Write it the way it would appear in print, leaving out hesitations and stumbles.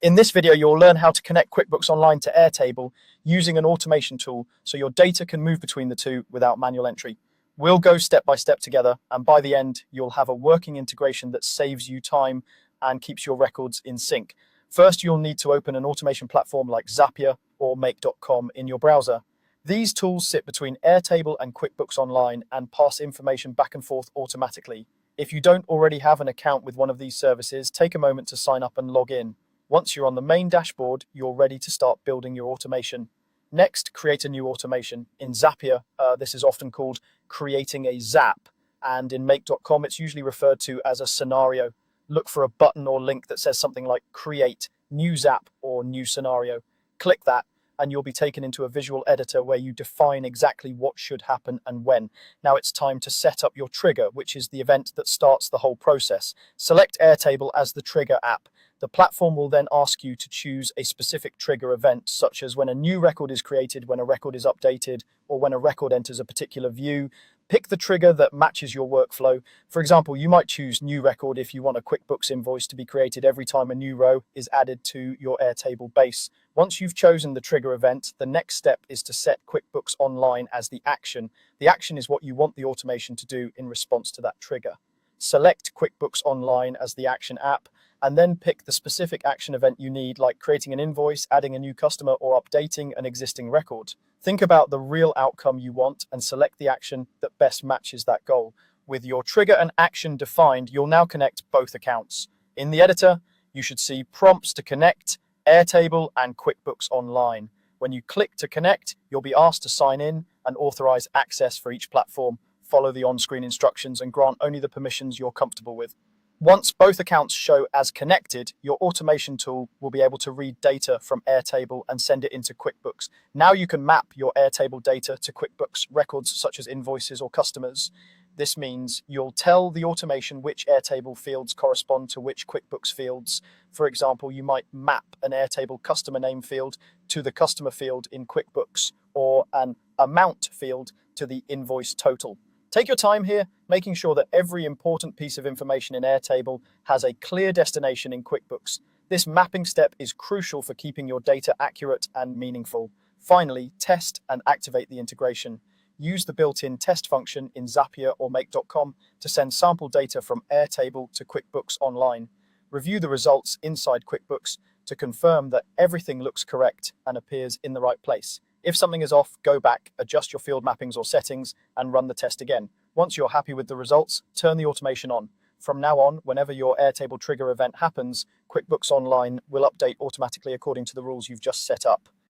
In this video, you'll learn how to connect QuickBooks Online to Airtable using an automation tool so your data can move between the two without manual entry. We'll go step by step together, and by the end, you'll have a working integration that saves you time and keeps your records in sync. First, you'll need to open an automation platform like Zapier or Make.com in your browser. These tools sit between Airtable and QuickBooks Online and pass information back and forth automatically. If you don't already have an account with one of these services, take a moment to sign up and log in. Once you're on the main dashboard, you're ready to start building your automation. Next, create a new automation. In Zapier, this is often called creating a zap, and in Make.com, it's usually referred to as a scenario. Look for a button or link that says something like create, new zap, or new scenario. Click that, and you'll be taken into a visual editor where you define exactly what should happen and when. Now it's time to set up your trigger, which is the event that starts the whole process. Select Airtable as the trigger app. The platform will then ask you to choose a specific trigger event, such as when a new record is created, when a record is updated, or when a record enters a particular view. Pick the trigger that matches your workflow. For example, you might choose new record if you want a QuickBooks invoice to be created every time a new row is added to your Airtable base. Once you've chosen the trigger event, the next step is to set QuickBooks Online as the action. The action is what you want the automation to do in response to that trigger. Select QuickBooks Online as the action app, and then pick the specific action event you need, like creating an invoice, adding a new customer, or updating an existing record. Think about the real outcome you want and select the action that best matches that goal. With your trigger and action defined, you'll now connect both accounts. In the editor, you should see prompts to connect, Airtable, and QuickBooks Online. When you click to connect, you'll be asked to sign in and authorize access for each platform. Follow the on-screen instructions and grant only the permissions you're comfortable with. Once both accounts show as connected, your automation tool will be able to read data from Airtable and send it into QuickBooks. Now you can map your Airtable data to QuickBooks records such as invoices or customers. This means you'll tell the automation which Airtable fields correspond to which QuickBooks fields. For example, you might map an Airtable customer name field to the customer field in QuickBooks, or an amount field to the invoice total. Take your time here, making sure that every important piece of information in Airtable has a clear destination in QuickBooks. This mapping step is crucial for keeping your data accurate and meaningful. Finally, test and activate the integration. Use the built-in test function in Zapier or Make.com to send sample data from Airtable to QuickBooks Online. Review the results inside QuickBooks to confirm that everything looks correct and appears in the right place. If something is off, go back, adjust your field mappings or settings, and run the test again. Once you're happy with the results, turn the automation on. From now on, whenever your Airtable trigger event happens, QuickBooks Online will update automatically according to the rules you've just set up.